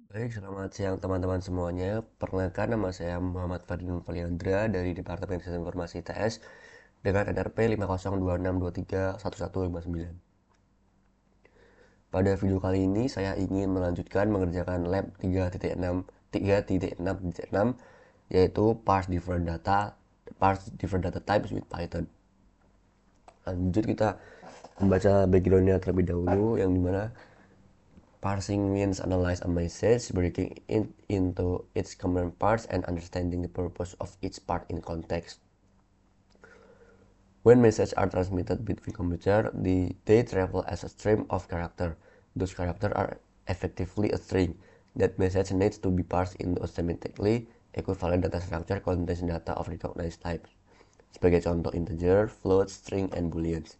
Baik, selamat siang teman-teman semuanya. Perkenalkan, nama saya Muhammad Fadil Valiandra dari Departemen Sistem Informasi ITS dengan NRP 50262311159. Pada video kali ini saya ingin melanjutkan mengerjakan lab 3.6 yaitu parse different data types with Python. Lanjut kita membaca backgroundnya terlebih dahulu, yang dimana parsing means analyze a message, breaking it into its common parts and understanding the purpose of each part in context. When messages are transmitted between computers, they travel as a stream of characters. Those characters are effectively a string. That message needs to be parsed into a semantically equivalent data structure contains data of recognized types. Sebagai contoh, integer, float, string, and booleans.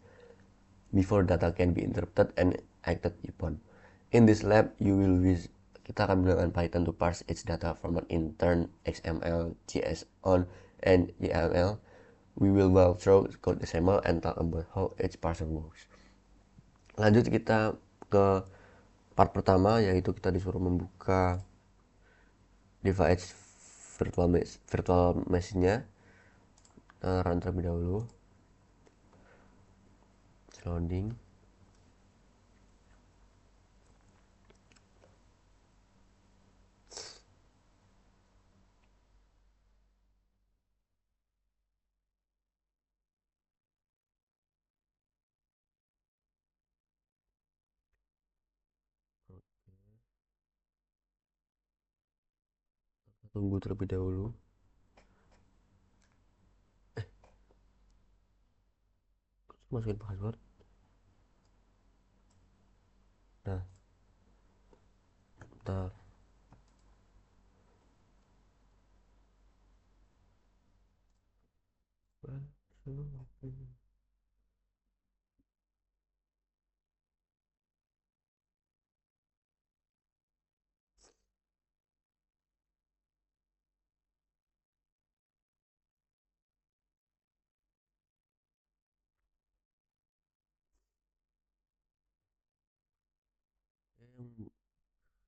Before data can be interpreted and acted upon. In this lab, kita akan menggunakan Python to parse its data from an intern XML, JSON, and YAML. We will walk through code example and talk about how each parser works. Lanjut kita ke part pertama, yaitu kita disuruh membuka device virtual machine-nya. Run terlebih dahulu. Loading. Tunggu terlebih dahulu. Masukin password. Nah, kita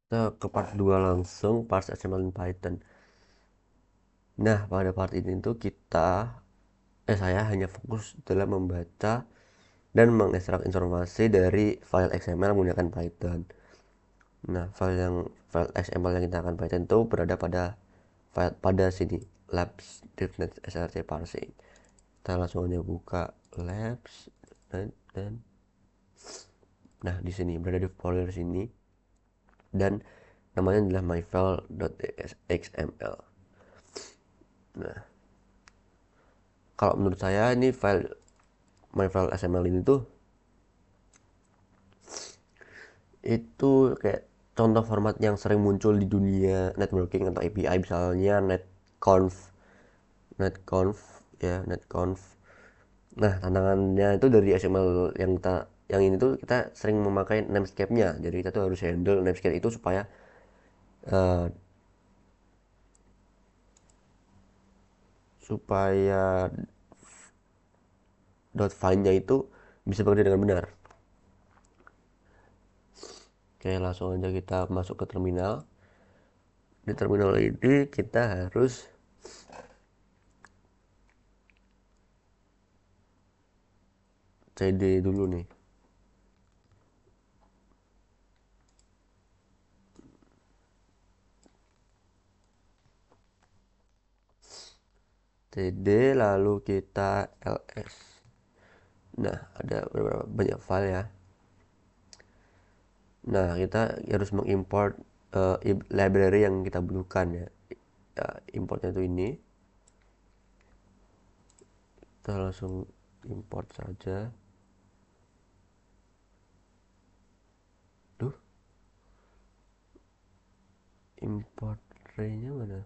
ke part 2 langsung, parse HTML in Python. Nah, pada part ini tuh saya hanya fokus dalam membaca dan mengekstrak informasi dari file XML menggunakan Python. Nah, file XML yang kita akan Python itu berada pada sini, labs.net src parsing. Kita langsung aja buka labs dan nah di sini berada di folder sini dan namanya adalah myfile.xml. Nah, kalau menurut saya ini myfile XML ini tuh itu kayak contoh format yang sering muncul di dunia networking atau API, misalnya netconf ya, netconf. Nah, tantangannya itu dari XML yang ini tuh kita sering memakai namescape-nya. Jadi kita tuh harus handle namescape itu supaya dot file-nya itu bisa bekerja dengan benar. Oke, langsung aja kita masuk ke terminal. Di terminal ini kita harus cd dulu nih. Cd lalu kita ls. Nah, ada beberapa banyak file ya. Nah, kita harus mengimport library yang kita butuhkan ya. Importnya itu ini. Kita langsung import saja. Duh, import array-nya mana?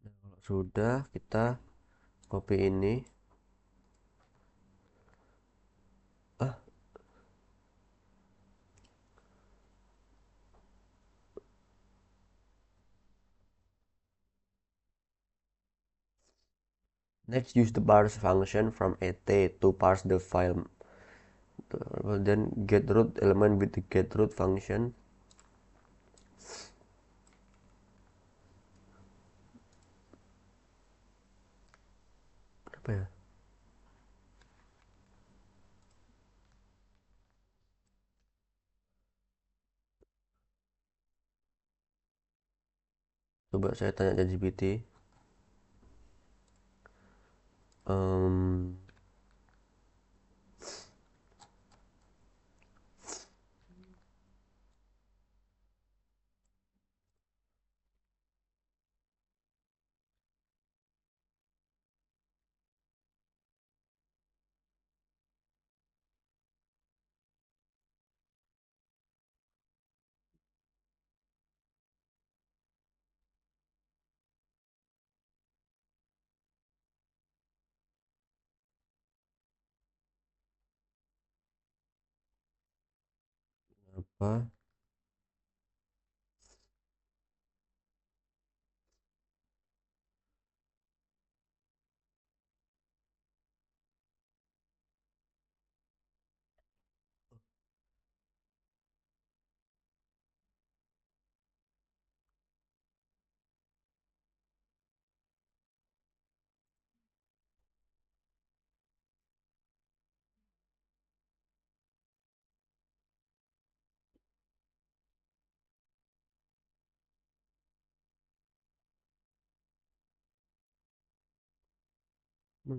Nah, kalau sudah, kita copy ini. Ah, Next, use the parse function from at to parse the file. Then get root element with the get root function. Apa ya? Coba saya tanya ChatGPT. Um, apa?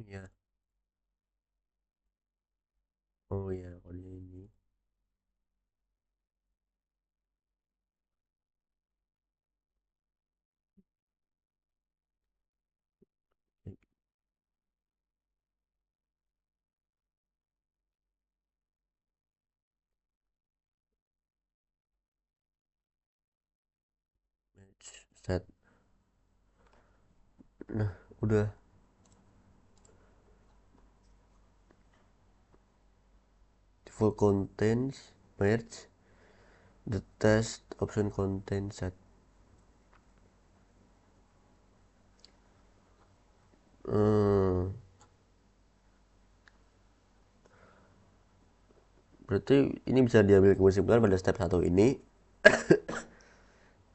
Ya. Oh ya, kode ini. Set. Nah, udah. Default contains merge. The test option contains set. Hmm, berarti ini bisa diambil kesimpulan pada step 1 ini.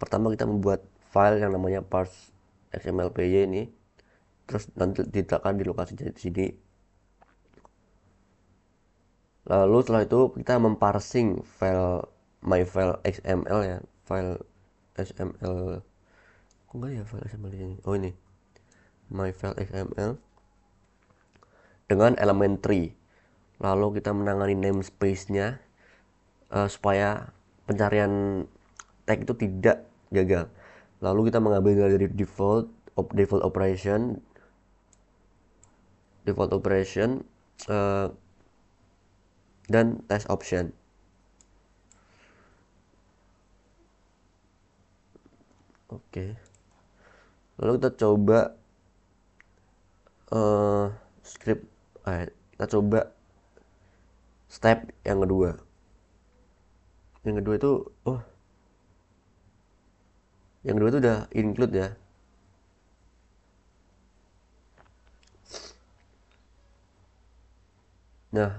Pertama kita membuat file yang namanya parse xml.py ini. Terus nanti diletakkan di lokasi di sini. Lalu setelah itu kita memparsing file my file xml ya, file xml. Kok enggak ya file xml ini? Oh ini, my file xml dengan elemen tree. Lalu kita menangani namespace-nya supaya pencarian tag itu tidak gagal. Lalu kita mengambil dari default operation uh, dan test option. Oke. Lalu kita coba script. Kita coba step yang kedua. Yang kedua itu, yang kedua itu udah include ya. Nah,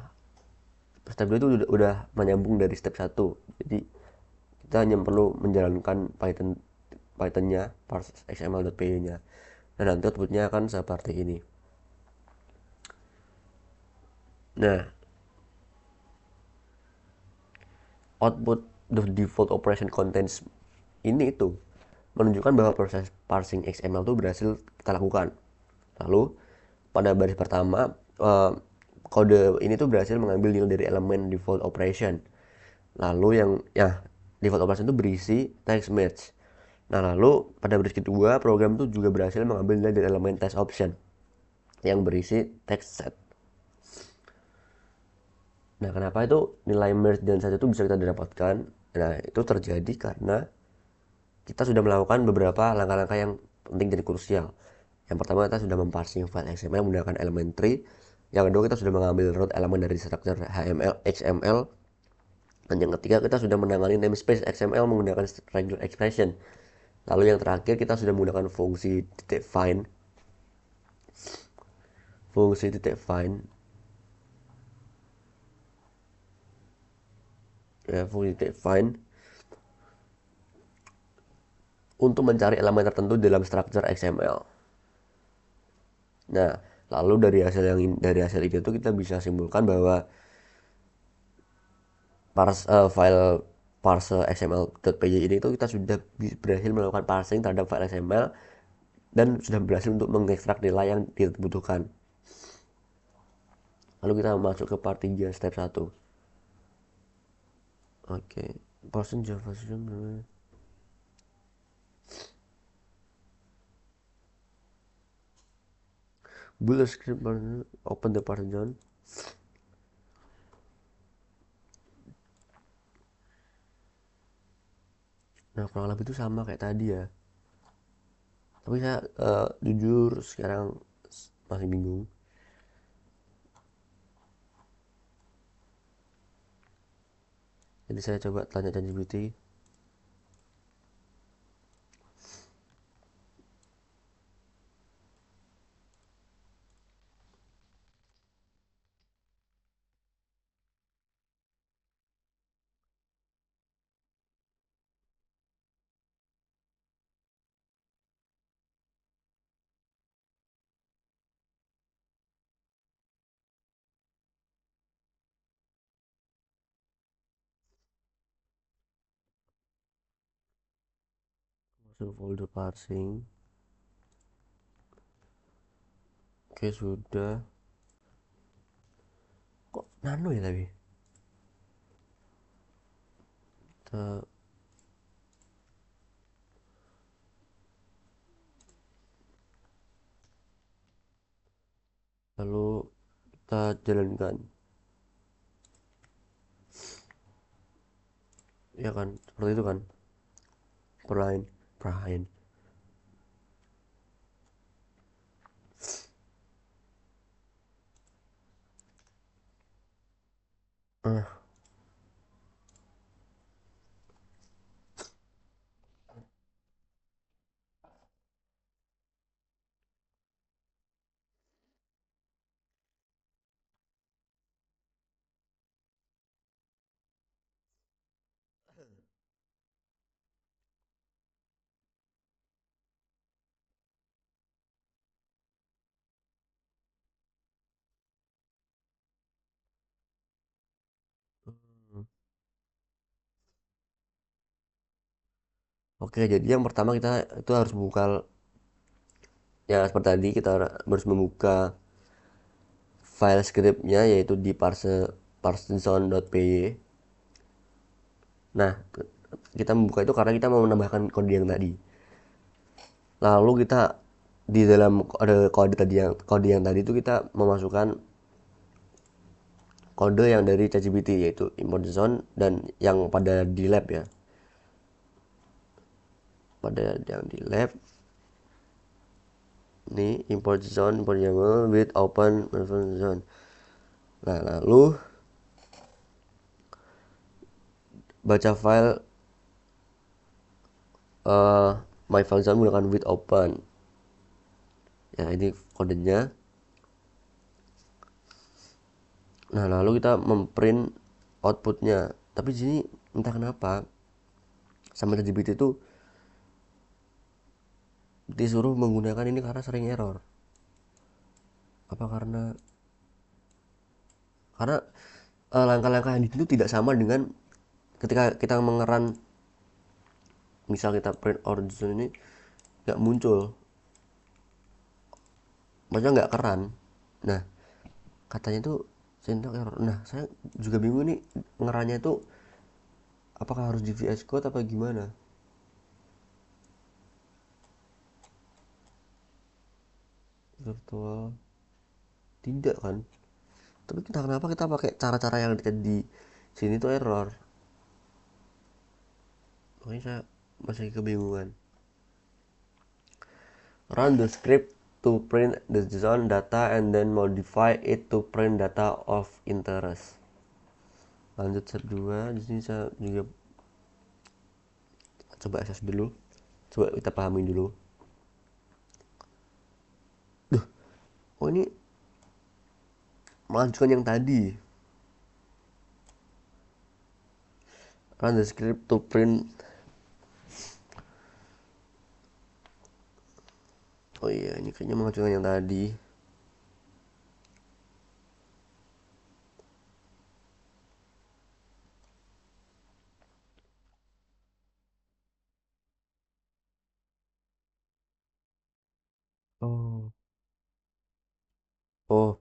step 2 itu udah menyambung dari step 1. Jadi kita hanya perlu menjalankan Pythonnya parse xml.py-nya. Dan nanti outputnya akan seperti ini. Nah, output the default operation contains ini itu menunjukkan bahwa proses parsing XML itu berhasil kita lakukan. Lalu pada baris pertama kode ini tuh berhasil mengambil nilai dari elemen default operation. Lalu yang default operation itu berisi text match. Nah, lalu pada baris kedua program itu juga berhasil mengambil nilai dari elemen test option yang berisi text set. Nah, kenapa itu nilai merge dan set itu bisa kita dapatkan? Nah, itu terjadi karena kita sudah melakukan beberapa langkah-langkah yang penting dan krusial. Yang pertama, kita sudah memparsing file XML menggunakan elementary. Yang kedua, kita sudah mengambil root elemen dari struktur HTML, XML. Dan yang ketiga, kita sudah menangani namespace XML menggunakan regular expression. Lalu yang terakhir, kita sudah menggunakan fungsi define fungsi titik find ya, fungsi titik find untuk mencari elemen tertentu dalam struktur XML. Nah, lalu dari hasil itu tuh kita bisa simpulkan bahwa file parse xml.py ini tuh kita sudah berhasil melakukan parsing terhadap file XML dan sudah berhasil untuk mengekstrak nilai yang dibutuhkan. Lalu kita masuk ke part 3 step 1. Oke, Parson Java build a script, open the Parson. Nah, kurang lebih itu sama kayak tadi ya. Tapi saya jujur sekarang masih bingung. Jadi saya coba tanya ChatGPT. Masuk folder parsing. Oke, sudah. Kok nano ya tapi? Kita, lalu kita jalankan. Ya kan, seperti itu kan. Brian, Brian. Ah, hmm. Oke, jadi yang pertama kita itu harus buka, ya seperti tadi kita harus membuka file scriptnya yaitu di parson.py. Nah, kita membuka itu karena kita mau menambahkan kode yang tadi. Lalu kita di dalam kode yang tadi itu kita memasukkan kode yang dari ChatGPT yaitu import JSON dan yang pada di lab ya. Pada yang di lab ini import JSON import YAML with open JSON. Nah, lalu baca file my function menggunakan with open. Ya, ini kodenya. Nah, lalu kita memprint outputnya. Tapi di sini entah kenapa sama ChatGPT itu disuruh menggunakan ini karena sering error. Apa karena langkah-langkah yang itu tidak sama dengan ketika kita mengeran, misal kita print origin ini nggak muncul, maksudnya nggak keran. Nah, katanya itu syntax error. Nah, saya juga bingung nih ngerannya itu apakah harus di VS Code apa gimana. Virtual tidak kan, tapi kenapa kita pakai cara-cara yang di sini tuh error. Makanya saya masih kebingungan. Run the script to print the JSON data and then modify it to print data of interest. Lanjut step 2. Di sini saya juga coba access dulu. Coba kita pahami dulu. Oh, ini melanjutkan yang tadi. Run the script to print. Oh iya, ini kayaknya melanjutkan yang tadi. Oh. Oh,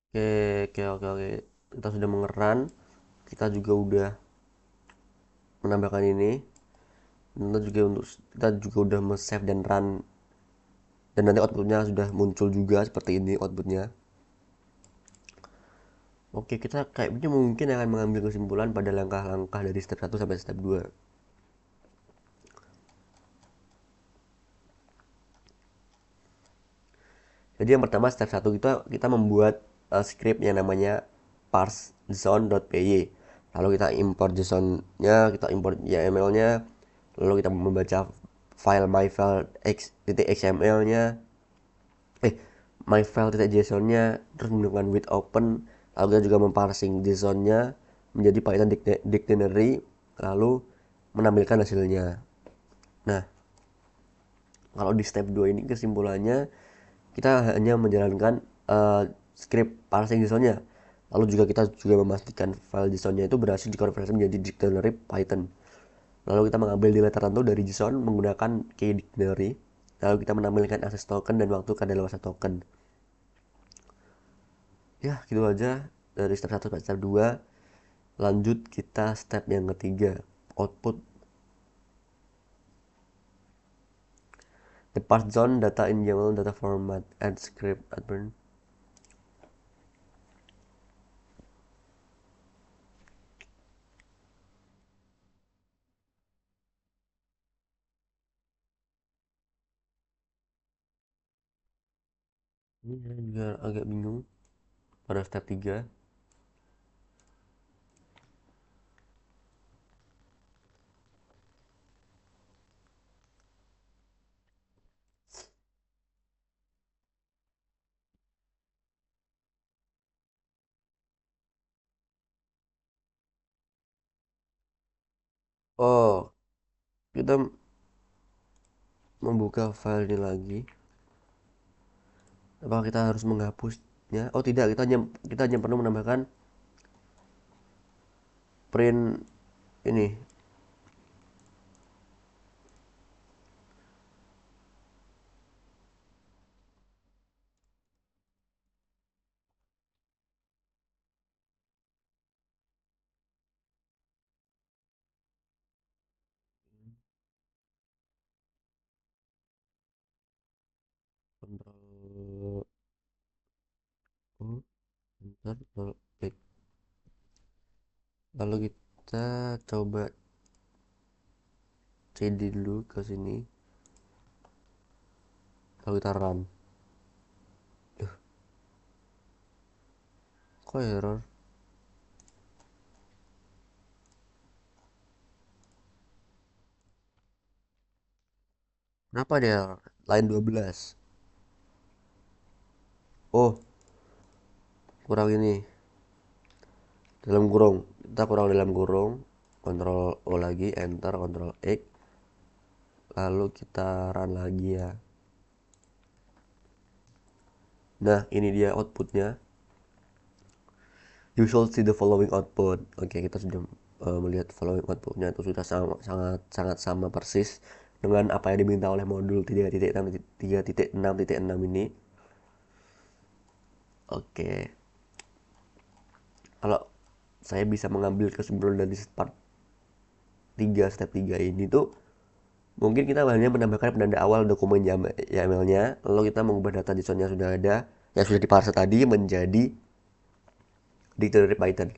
oke, oke, oke, oke. Kita sudah mengeran. Kita juga udah menambahkan ini. Kita juga udah save dan run, dan nanti outputnya sudah muncul juga seperti ini outputnya. Oke, kita kayaknya mungkin akan mengambil kesimpulan pada langkah-langkah dari step 1 sampai step 2. Jadi yang pertama, step 1 kita membuat script yang namanya parse json.py. Lalu kita import JSON-nya, kita import YAML-nya, lalu kita membaca file myfile.xml-nya, myfile.json-nya, terus menggunakan with open, lalu kita juga memparsing JSON-nya menjadi Python dictionary, lalu menampilkan hasilnya. Nah, kalau di step 2 ini kesimpulannya, kita hanya menjalankan script parsing JSON-nya. Lalu juga kita juga memastikan file JSON-nya itu berhasil dikonversi menjadi dictionary Python. Lalu kita mengambil nilai tertentu dari JSON menggunakan key dictionary. Lalu kita menampilkan akses token dan waktu kadaluarsa token. Ya, gitu aja dari step 1 sampai step 2. Lanjut kita step yang ketiga, output. The parse zone data in YAML data format add script adburn. Ini juga agak bingung pada step 3. Oh, kita membuka file ini lagi. Apakah kita harus menghapusnya? Oh tidak, kita hanya perlu menambahkan print ini. Ctrl O, enter, lalu klik. Lalu kita coba cd dulu ke sini. Lalu kita run. Duh, kok error? Kenapa dia line 12? Oh, kurang ini. Dalam kurung. Kita kurang dalam kurung. Ctrl O lagi, enter, Ctrl X. Lalu kita run lagi ya. Nah, ini dia outputnya. You should see the following output. Oke, kita sudah melihat following outputnya itu sudah sangat sangat sama persis dengan apa yang diminta oleh modul 3.6.6 ini. Oke, kalau saya bisa mengambil kesimpulan dari part 3 step 3 ini tuh, mungkin kita hanya menambahkan penanda awal dokumen YAML-nya, lalu kita mengubah data JSON yang sudah ada, yang sudah diparse tadi menjadi dictionary Python.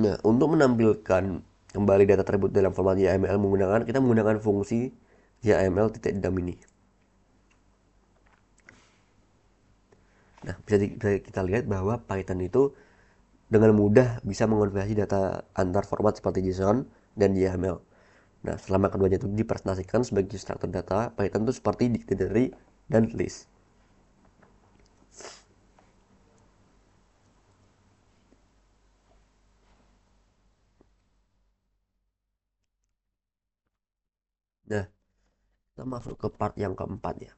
Nah, untuk menampilkan kembali data tersebut dalam format YAML kita menggunakan fungsi YAML.dump ini. Nah, bisa kita lihat bahwa Python itu dengan mudah bisa mengonversi data antar format seperti JSON dan YAML. Nah, selama keduanya itu dipresentasikan sebagai struktur data, Python itu seperti dictionary dan list. Nah, kita masuk ke part yang keempat ya.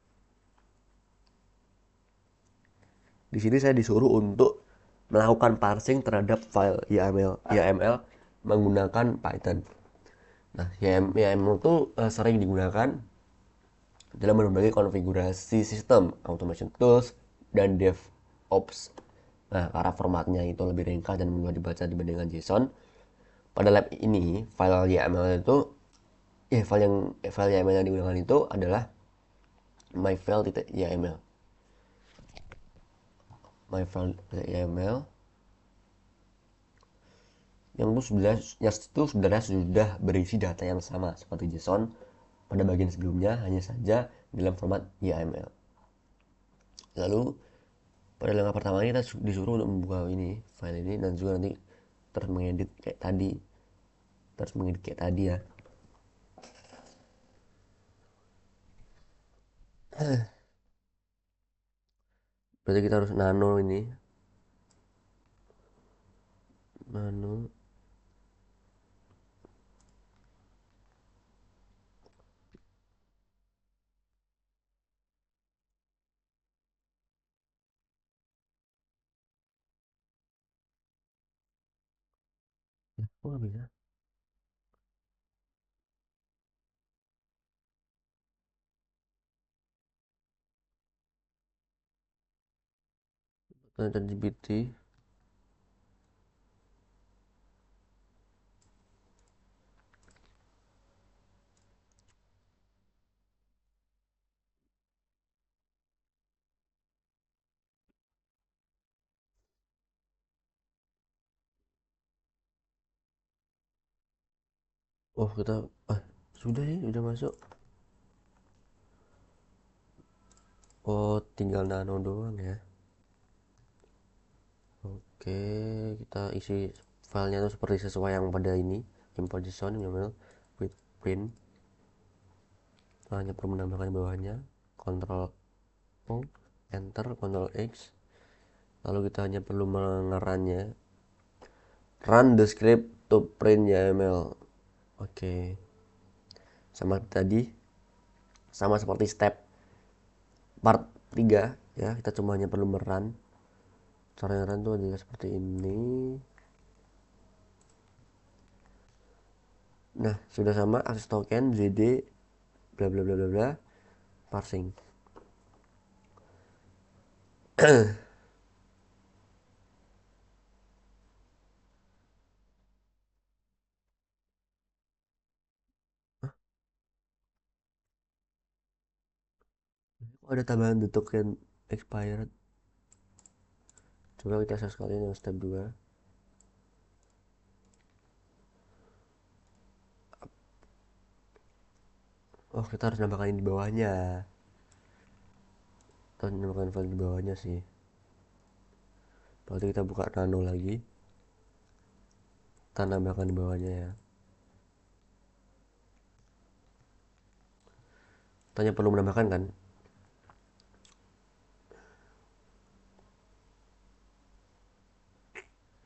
Di sini saya disuruh untuk melakukan parsing terhadap file YAML menggunakan Python. Nah, YAML itu sering digunakan dalam berbagai konfigurasi sistem, automation tools, dan DevOps. Nah, karena formatnya itu lebih ringkas dan mudah dibaca dibandingkan JSON, pada lab ini file YAML itu file YAML yang digunakan itu adalah myfile.yml. myfile.yml yang itu sebenarnya sudah berisi data yang sama seperti JSON pada bagian sebelumnya, hanya saja dalam format YAML. Lalu pada langkah pertama ini kita disuruh untuk membuka ini file ini dan juga nanti terus mengedit kayak tadi ya. Berarti kita harus nano ini, nano. Ya, kok nggak bisa? Kita GPT. Oh kita, sudah ya, udah masuk. Oh tinggal nano doang ya. Oke, kita isi filenya tuh seperti sesuai yang pada ini, import JSON YAML with print. Kita hanya perlu menambahkan di bawahnya Ctrl O, Enter, Ctrl X. Lalu kita hanya perlu mengerannya, run the script to print YAML. Oke, sama tadi, sama seperti step part 3 ya, kita cuma hanya perlu merun. Cara run tuh adalah seperti ini. Nah, sudah sama akses token ZD bla bla bla bla bla parsing. Oh, ada tambahan the token expired. Coba kita akses sekalian yang step 2. Oh, kita harus nambahkan ini di bawahnya. Kita harus nambahkan file di bawahnya sih. Berarti kita buka nano lagi. Kita nambahkan di bawahnya ya. Kita hanya perlu menambahkan kan.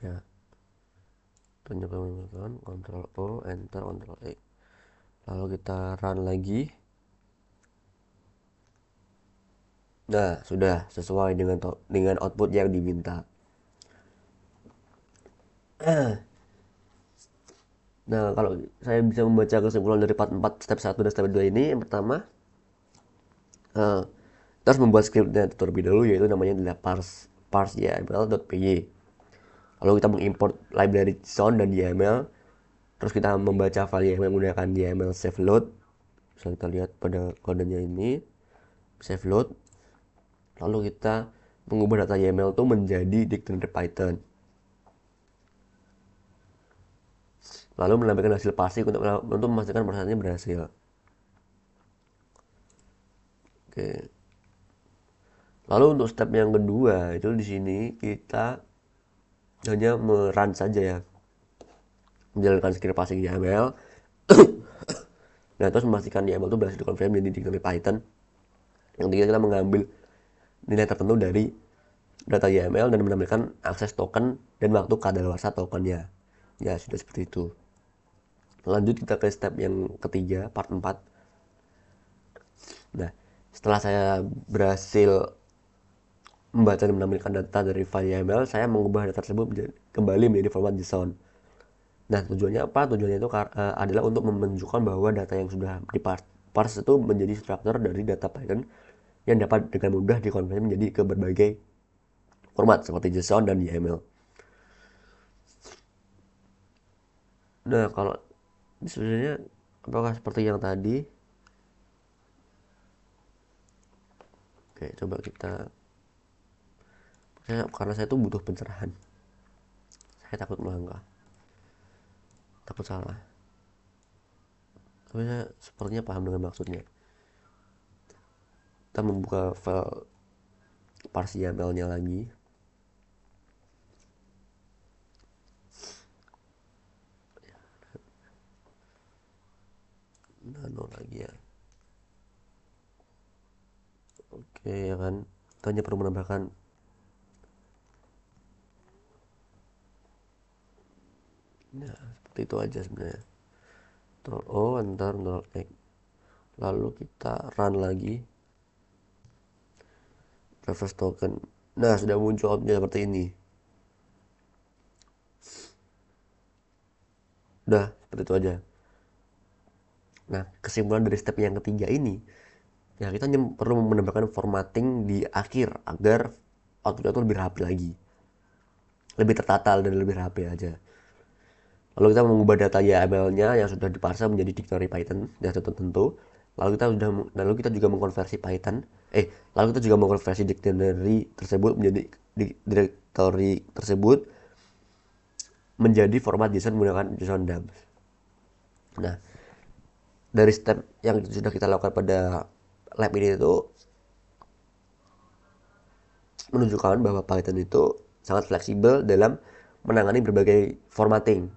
Ya, kita hanya perlu menambahkan Ctrl O, Enter, Ctrl E. Lalu kita run lagi. Nah, sudah sesuai dengan output yang diminta. Nah, kalau saya bisa membaca kesimpulan dari part 4 step 1 dan step 2 ini, yang pertama, kita harus membuat scriptnya terlebih dahulu, yaitu namanya adalah parse yml.py. Lalu kita mengimport library JSON dan YAML, terus kita membaca file YAML menggunakan YAML save load. Bisa kita lihat pada kodenya ini, save load. Lalu kita mengubah data YAML itu menjadi dictionary Python. Lalu menambahkan hasil parsing untuk memastikan prosesnya berhasil. Oke. Lalu untuk step yang kedua itu di sini kita hanya merun saja ya, menjalankan script passing YAML. Nah, terus memastikan YAML itu berhasil dikonvert menjadi dictionary Python. Yang ketiga, kita mengambil nilai tertentu dari data YAML dan menampilkan akses token dan waktu kadaluarsa tokennya. Ya, sudah seperti itu. Lanjut kita ke step yang ketiga, part 4. Nah, setelah saya berhasil membaca dan menampilkan data dari file YAML, saya mengubah data tersebut kembali menjadi format JSON. Nah, tujuannya apa? Tujuannya itu adalah untuk menunjukkan bahwa data yang sudah diparse itu menjadi struktur dari data Python yang dapat dengan mudah dikonversi menjadi ke berbagai format seperti JSON dan YAML. Nah, kalau sebenarnya apakah seperti yang tadi? Oke, coba kita. Karena saya tuh butuh pencerahan. Saya takut melangkah, takut salah. Tapi saya sepertinya paham dengan maksudnya. Kita membuka file parse YAML-nya lagi. Nano lagi ya. Oke ya kan. Kita hanya perlu menambahkan nah, seperti itu aja sebenarnya. Control enter X. Lalu kita run lagi. Reverse token. Nah, sudah muncul outputnya seperti ini. Udah, seperti itu aja. Nah, kesimpulan dari step yang ketiga ini, ya kita perlu menambahkan formatting di akhir agar outputnya itu lebih rapi lagi, lebih tertata dan lebih rapi aja. Lalu kita mengubah data YAML-nya yang sudah diparse menjadi dictionary Python data tertentu. Lalu kita juga mengkonversi lalu kita juga mengkonversi dictionary tersebut menjadi directory tersebut menjadi format JSON menggunakan JSON dumps. Nah, dari step yang sudah kita lakukan pada lab ini itu menunjukkan bahwa Python itu sangat fleksibel dalam menangani berbagai formatting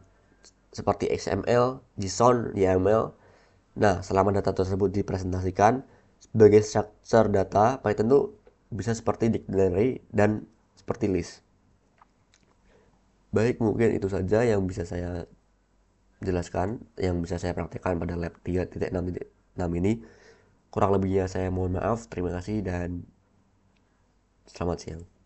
seperti XML, JSON, YAML. Nah, selama data tersebut dipresentasikan sebagai structure data, Python itu bisa seperti dictionary dan seperti list. Baik, mungkin itu saja yang bisa saya jelaskan, yang bisa saya praktekkan pada lab 3.6.6 ini. Kurang lebihnya saya mohon maaf. Terima kasih dan selamat siang.